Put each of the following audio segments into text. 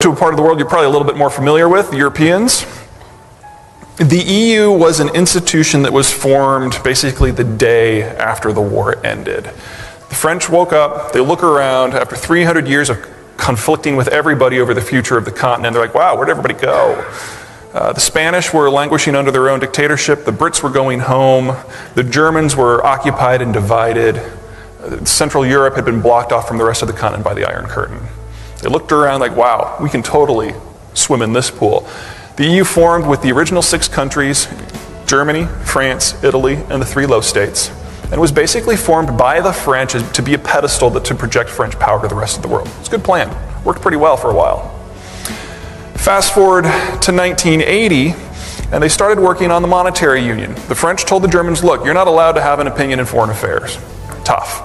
To a part of the world you're probably a little bit more familiar with, the Europeans. The EU was an institution that was formed basically the day after the war ended. The French woke up, they look around, after 300 years of conflicting with everybody over the future of the continent, they're like, wow, where'd everybody go? The Spanish were languishing under their own dictatorship, the Brits were going home, the Germans were occupied and divided, Central Europe had been blocked off from the rest of the continent by the Iron Curtain. They looked around like, wow, we can totally swim in this pool. The EU formed with the original 6 countries, Germany, France, Italy, and the 3 Low States, and was basically formed by the French to be a pedestal to project French power to the rest of the world. It's a good plan. Worked pretty well for a while. Fast forward to 1980, and they started working on the monetary union. The French told the Germans, look, you're not allowed to have an opinion in foreign affairs. Tough.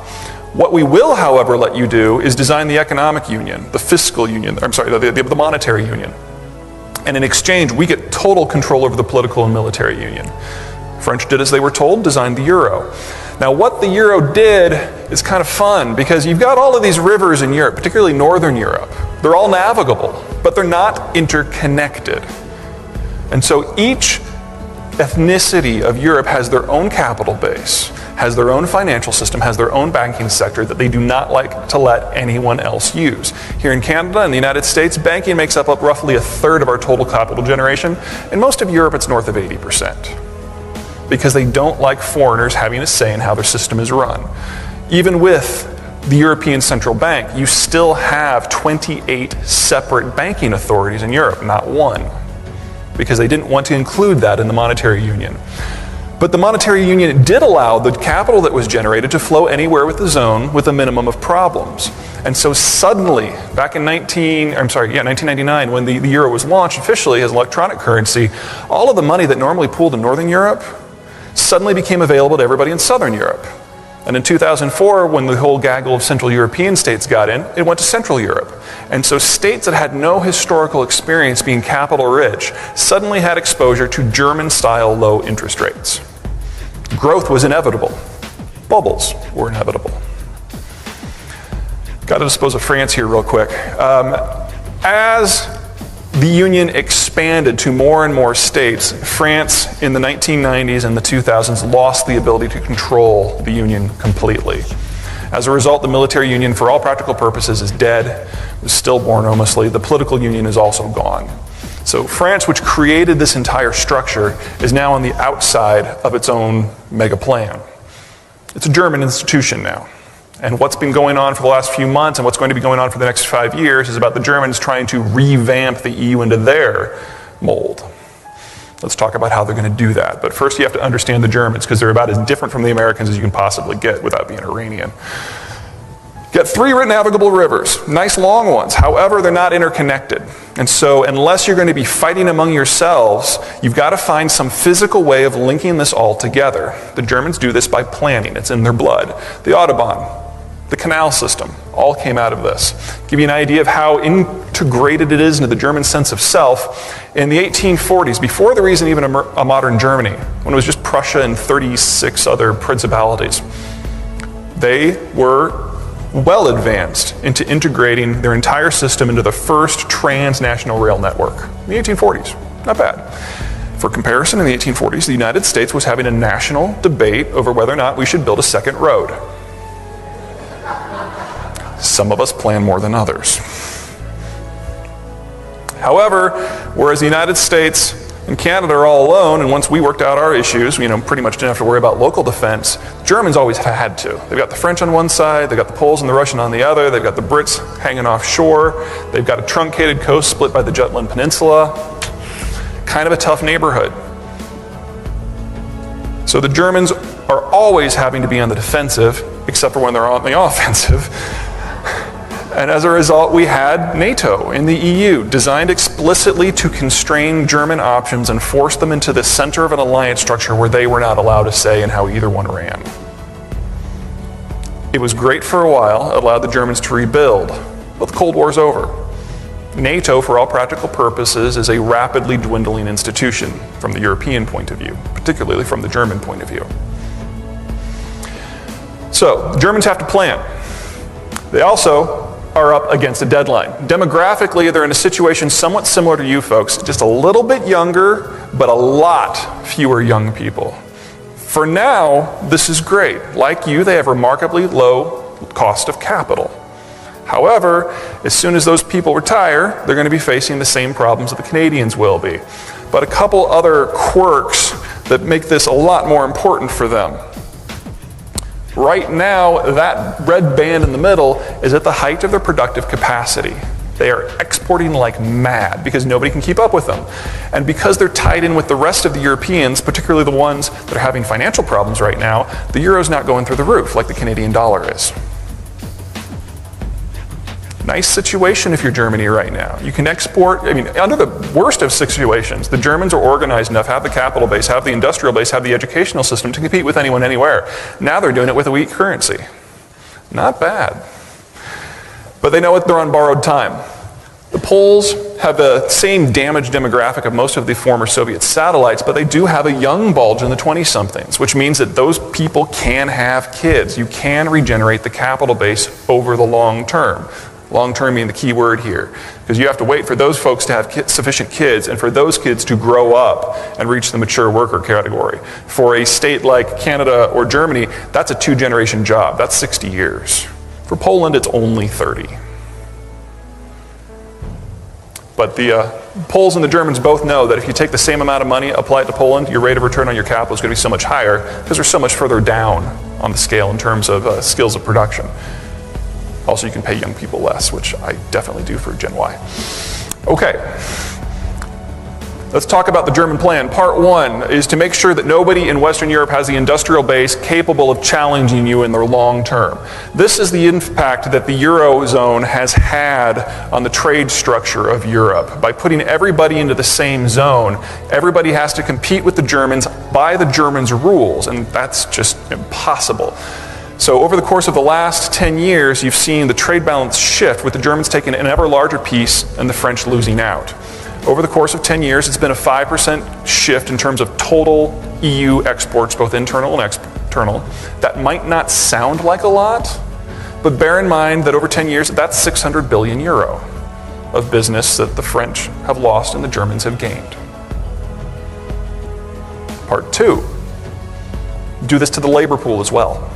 What we will, however, let you do is design the economic union, the fiscal union, the monetary union. And in exchange, we get total control over the political and military union. French did as they were told, designed the euro. Now what the euro did is kind of fun because you've got all of these rivers in Europe, particularly Northern Europe. They're all navigable, but they're not interconnected. And so each ethnicity of Europe has their own capital base, has their own financial system, has their own banking sector that they do not like to let anyone else use. Here in Canada and the United States, banking makes up roughly 1/3 of our total capital generation. In most of Europe, it's north of 80%. Because they don't like foreigners having a say in how their system is run. Even with the European Central Bank, you still have 28 separate banking authorities in Europe, not one. Because they didn't want to include that in the monetary union. But the monetary union did allow the capital that was generated to flow anywhere with the zone with a minimum of problems. And so suddenly, back in 1999, when the euro was launched officially as an electronic currency, all of the money that normally pooled in Northern Europe suddenly became available to everybody in Southern Europe. And in 2004, when the whole gaggle of Central European states got in, it went to Central Europe. And so states that had no historical experience being capital rich suddenly had exposure to German-style low interest rates. Growth was inevitable. Bubbles were inevitable. Got to dispose of France here real quick. As the union expanded to more and more states, France in the 1990s and the 2000s lost the ability to control the union completely. As a result, the military union, for all practical purposes, is dead. It was stillborn almostly. The political union is also gone. So France, which created this entire structure, is now on the outside of its own mega plan. It's a German institution now. And what's been going on for the last few months and what's going to be going on for the next 5 years is about the Germans trying to revamp the EU into their mold. Let's talk about how they're going to do that. But first you have to understand the Germans because they're about as different from the Americans as you can possibly get without being Iranian. Get 3 navigable rivers, nice long ones. However, they're not interconnected. And so unless you're going to be fighting among yourselves, you've got to find some physical way of linking this all together. The Germans do this by planning. It's in their blood. The Autobahn, the canal system, all came out of this. Give you an idea of how integrated it is into the German sense of self. In the 1840s, before there was even a modern Germany, when it was just Prussia and 36 other principalities, they were well advanced into integrating their entire system into the first transnational rail network in the 1840s. Not bad. For comparison, in the 1840s, the United States was having a national debate over whether or not we should build a second road. Some of us plan more than others. However, whereas the United States and Canada are all alone, and once we worked out our issues, pretty much didn't have to worry about local defense, Germans always had to. They've got the French on one side, they've got the Poles and the Russian on the other, they've got the Brits hanging offshore, they've got a truncated coast split by the Jutland Peninsula. Kind of a tough neighborhood. So the Germans are always having to be on the defensive, except for when they're on the offensive. And as a result, we had NATO in the EU, designed explicitly to constrain German options and force them into the center of an alliance structure where they were not allowed a say in how either one ran. It was great for a while, it allowed the Germans to rebuild, but the Cold War's over. NATO, for all practical purposes, is a rapidly dwindling institution from the European point of view, particularly from the German point of view. So, the Germans have to plan. They also are up against a deadline. Demographically, they're in a situation somewhat similar to you folks, just a little bit younger, but a lot fewer young people. For now, this is great. Like you, they have remarkably low cost of capital. However, as soon as those people retire, they're going to be facing the same problems that the Canadians will be. But a couple other quirks that make this a lot more important for them. Right now, that red band in the middle is at the height of their productive capacity. They are exporting like mad because nobody can keep up with them. And because they're tied in with the rest of the Europeans, particularly the ones that are having financial problems right now, the euro's not going through the roof like the Canadian dollar is. Nice situation if you're Germany right now. You can export, under the worst of situations, the Germans are organized enough, have the capital base, have the industrial base, have the educational system to compete with anyone anywhere. Now they're doing it with a weak currency. Not bad. But they know they're on borrowed time. The Poles have the same damaged demographic of most of the former Soviet satellites, but they do have a young bulge in the 20-somethings, which means that those people can have kids. You can regenerate the capital base over the long term. Long term being the key word here, because you have to wait for those folks to have sufficient kids and for those kids to grow up and reach the mature worker category. For a state like Canada or Germany, that's a 2-generation job. That's 60 years. For Poland, it's only 30. But the Poles and the Germans both know that if you take the same amount of money, apply it to Poland, your rate of return on your capital is going to be so much higher because they're so much further down on the scale in terms of skills of production. Also, you can pay young people less, which I definitely do for Gen Y. Okay, let's talk about the German plan. Part 1 is to make sure that nobody in Western Europe has the industrial base capable of challenging you in the long term. This is the impact that the Eurozone has had on the trade structure of Europe. By putting everybody into the same zone, everybody has to compete with the Germans by the Germans' rules, and that's just impossible. So over the course of the last 10 years, you've seen the trade balance shift, with the Germans taking an ever larger piece and the French losing out. Over the course of 10 years, it's been a 5% shift in terms of total EU exports, both internal and external. That might not sound like a lot, but bear in mind that over 10 years, that's 600 billion euro of business that the French have lost and the Germans have gained. Part 2, do this to the labor pool as well.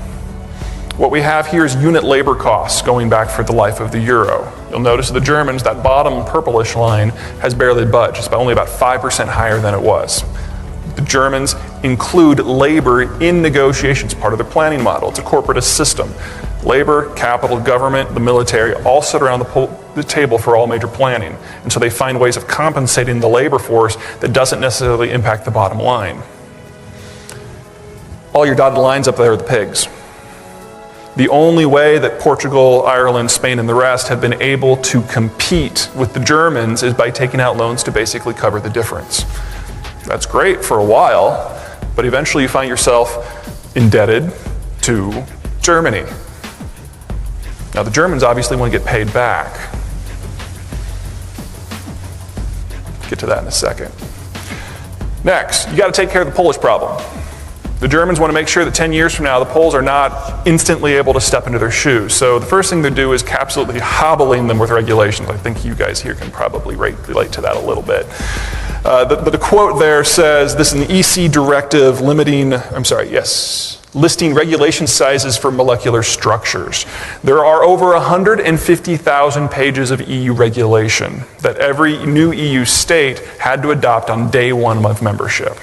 What we have here is unit labor costs going back for the life of the euro. You'll notice the Germans, that bottom purplish line has barely budged. It's only about 5% higher than it was. The Germans include labor in negotiations, part of their planning model. It's a corporatist system. Labor, capital, government, the military all sit around the table for all major planning. And so they find ways of compensating the labor force that doesn't necessarily impact the bottom line. All your dotted lines up there are the pigs. The only way that Portugal, Ireland, Spain, and the rest have been able to compete with the Germans is by taking out loans to basically cover the difference. That's great for a while, but eventually you find yourself indebted to Germany. Now the Germans obviously want to get paid back. Get to that in a second. Next, you got to take care of the Polish problem. The Germans want to make sure that 10 years from now, the Poles are not instantly able to step into their shoes. So the first thing they do is absolutely hobbling them with regulations. I think you guys here can probably relate to that a little bit. The quote there says, this is an EC directive listing regulation sizes for molecular structures. There are over 150,000 pages of EU regulation that every new EU state had to adopt on day 1 of membership.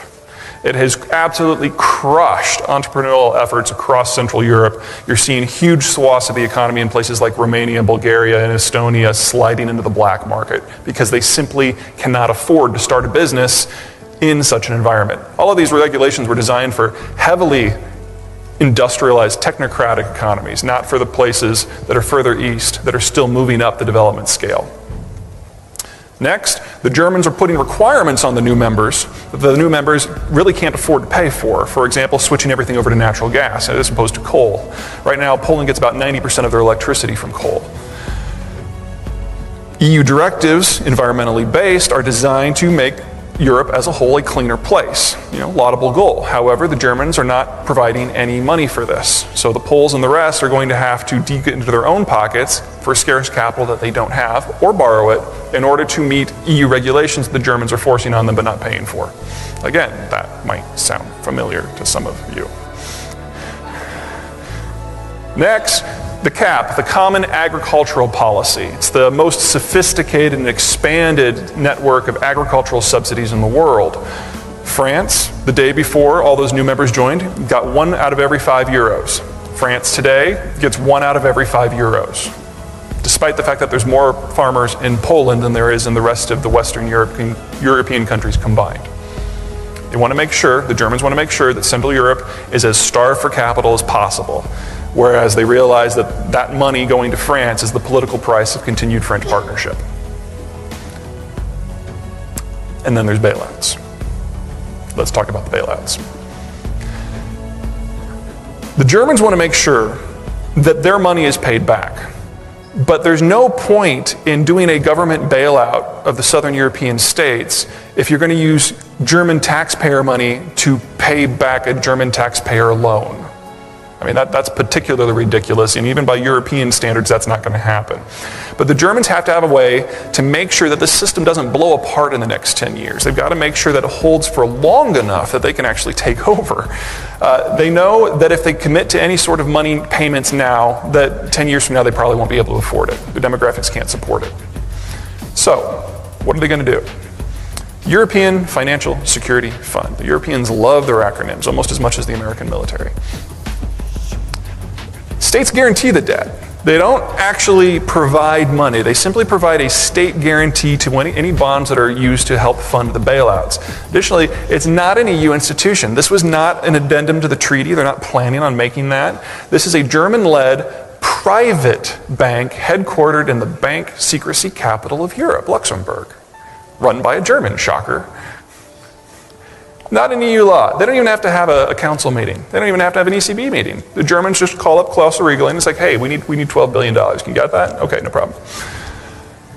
It has absolutely crushed entrepreneurial efforts across Central Europe. You're seeing huge swaths of the economy in places like Romania, Bulgaria, and Estonia sliding into the black market because they simply cannot afford to start a business in such an environment. All of these regulations were designed for heavily industrialized technocratic economies, not for the places that are further east that are still moving up the development scale. Next, the Germans are putting requirements on the new members that the new members really can't afford to pay for. For example, switching everything over to natural gas as opposed to coal. Right now, Poland gets about 90% of their electricity from coal. EU directives, environmentally based, are designed to make Europe as a whole a cleaner place. Laudable goal. However, the Germans are not providing any money for this. So the Poles and the rest are going to have to dig into their own pockets for scarce capital that they don't have, or borrow it, in order to meet EU regulations the Germans are forcing on them but not paying for. Again, that might sound familiar to some of you. Next, the CAP, the Common Agricultural Policy. It's the most sophisticated and expanded network of agricultural subsidies in the world. France, the day before all those new members joined, got 1 out of every 5 euros. France today gets 1 out of every 5 euros, despite the fact that there's more farmers in Poland than there is in the rest of the Western European countries combined. They want to make sure, the Germans want to make sure that Central Europe is as starved for capital as possible, whereas they realize that that money going to France is the political price of continued French partnership. And then there's bailouts. Let's talk about the bailouts. The Germans want to make sure that their money is paid back. But there's no point in doing a government bailout of the Southern European states if you're going to use German taxpayer money to pay back a German taxpayer loan. I mean, that's particularly ridiculous, and even by European standards, that's not going to happen. But the Germans have to have a way to make sure that the system doesn't blow apart in the next 10 years. They've got to make sure that it holds for long enough that they can actually take over. They know that if they commit to any sort of money payments now, that 10 years from now, they probably won't be able to afford it. The demographics can't support it. So, what are they going to do? European Financial Security Fund. The Europeans love their acronyms almost as much as the American military. States guarantee the debt. They don't actually provide money. They simply provide a state guarantee to any bonds that are used to help fund the bailouts. Additionally, it's not an EU institution. This was not an addendum to the treaty. They're not planning on making that. This is a German-led private bank headquartered in the bank secrecy capital of Europe, Luxembourg, run by a German, shocker. Not an EU law. They don't even have to have a council meeting. They don't even have to have an ECB meeting. The Germans just call up Klaus Regel and it's like, hey, we need $12 billion. Can you get that? Okay, no problem.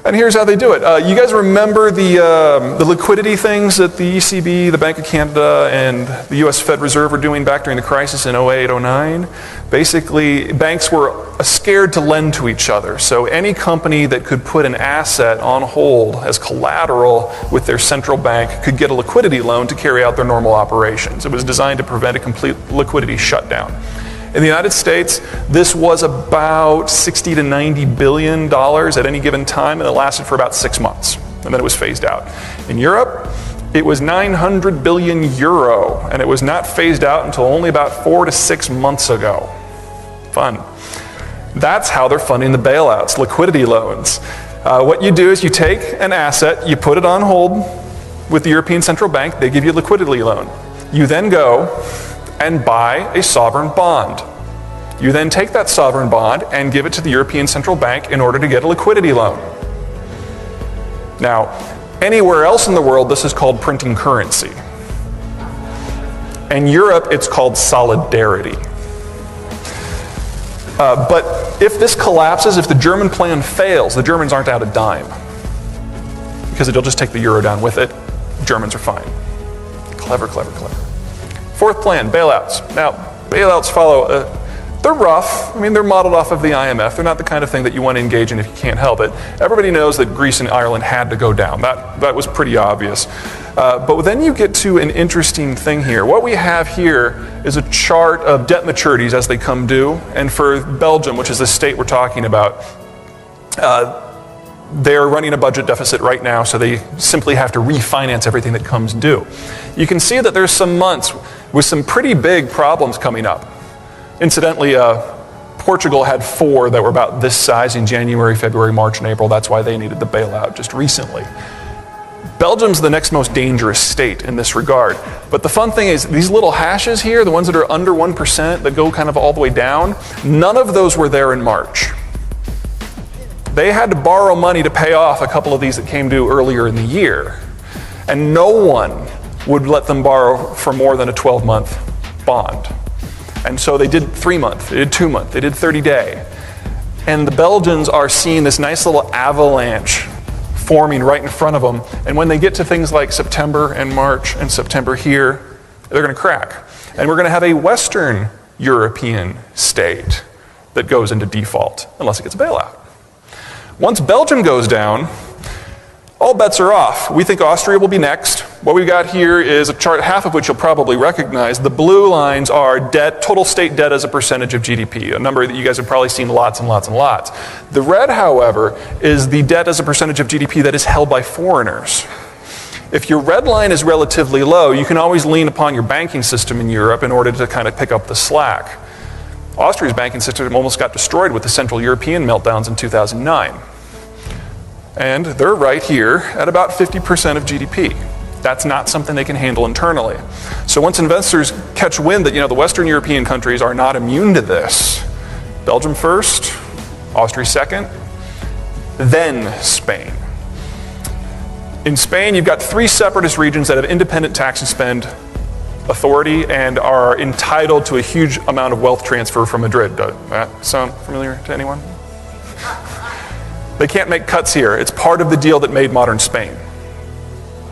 And here's how they do it. You guys remember the liquidity things that the ECB, the Bank of Canada, and the US Fed Reserve were doing back during the crisis in 08, 09? Basically, banks were scared to lend to each other. So any company that could put an asset on hold as collateral with their central bank could get a liquidity loan to carry out their normal operations. It was designed to prevent a complete liquidity shutdown. In the United States, this was about $60 to $90 billion at any given time, and it lasted for about 6 months, and then it was phased out. In Europe, it was 900 billion euro, and it was not phased out until only about 4 to 6 months ago. Fun. That's how they're funding the bailouts, liquidity loans. What you do is you take an asset, you put it on hold with the European Central Bank, they give you a liquidity loan. You then go and buy a sovereign bond. You then take that sovereign bond and give it to the European Central Bank in order to get a liquidity loan. Now, anywhere else in the world, this is called printing currency. In Europe, it's called solidarity. But if this collapses, if the German plan fails, the Germans aren't out a dime. Because they'll just take the euro down with it. Germans are fine. Clever, clever, clever. Fourth plan, bailouts. Now, bailouts follow, they're rough. I mean, they're modeled off of the IMF. They're not the kind of thing that you want to engage in if you can't help it. Everybody knows that Greece and Ireland had to go down. That was pretty obvious. But then you get to an interesting thing here. What we have here is a chart of debt maturities as they come due. And for Belgium, which is the state we're talking about, they're running a budget deficit right now, so they simply have to refinance everything that comes due. You can see that there's some months with some pretty big problems coming up. Incidentally, Portugal had 4 that were about this size in January, February, March, and April. That's why they needed the bailout just recently. Belgium's the next most dangerous state in this regard. But the fun thing is, these little hashes here, the ones that are under 1% that go kind of all the way down, none of those were there in March. They had to borrow money to pay off a couple of these that came due earlier in the year. And no one would let them borrow for more than a 12-month bond. And so they did 3-month, they did 2-month, they did 30-day. And the Belgians are seeing this nice little avalanche forming right in front of them. And when they get to things like September and March and September here, they're going to crack. And we're going to have a Western European state that goes into default, unless it gets a bailout. Once Belgium goes down, all bets are off. We think Austria will be next. What we've got here is a chart, half of which you'll probably recognize. The blue lines are debt, total state debt as a percentage of GDP, a number that you guys have probably seen lots and lots and lots. The red, however, is the debt as a percentage of GDP that is held by foreigners. If your red line is relatively low, you can always lean upon your banking system in Europe in order to kind of pick up the slack. Austria's banking system almost got destroyed with the Central European meltdowns in 2009. And they're right here at about 50% of GDP. That's not something they can handle internally. So once investors catch wind that the Western European countries are not immune to this, Belgium first, Austria second, then Spain. In Spain, you've got 3 separatist regions that have independent tax and spend authority and are entitled to a huge amount of wealth transfer from Madrid. Does that sound familiar to anyone? They can't make cuts here. It's part of the deal that made modern Spain.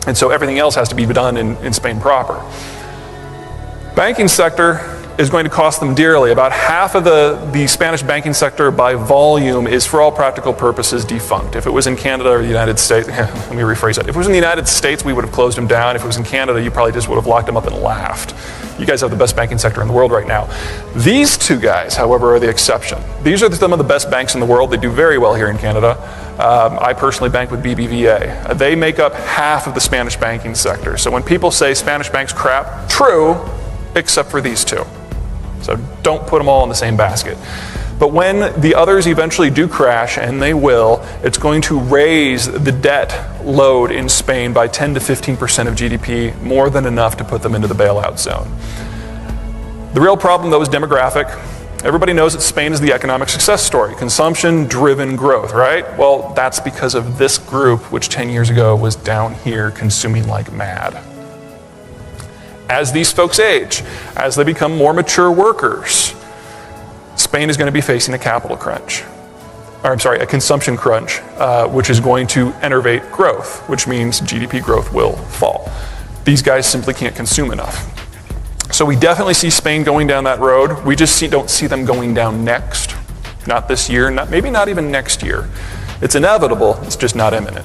And so everything else has to be done in Spain proper. Banking sector is going to cost them dearly. About half of the Spanish banking sector by volume is, for all practical purposes, defunct. If it was in Canada or the United States, let me rephrase that. If it was in the United States, we would have closed them down. If it was in Canada, you probably just would have locked them up and laughed. You guys have the best banking sector in the world right now. These 2 guys, however, are the exception. These are some of the best banks in the world. They do very well here in Canada. I personally bank with BBVA. They make up half of the Spanish banking sector. So when people say Spanish banks crap, true, except for these 2. So don't put them all in the same basket. But when the others eventually do crash, and they will, it's going to raise the debt load in Spain by 10 to 15% of GDP, more than enough to put them into the bailout zone. The real problem, though, is demographic. Everybody knows that Spain is the economic success story, consumption-driven growth, right? Well, that's because of this group, which 10 years ago was down here consuming like mad. As these folks age, as they become more mature workers, Spain is going to be facing a capital crunch. A consumption crunch, which is going to enervate growth, which means GDP growth will fall. These guys simply can't consume enough. So we definitely see Spain going down that road. We just don't see them going down next. Not this year, maybe not even next year. It's inevitable, it's just not imminent.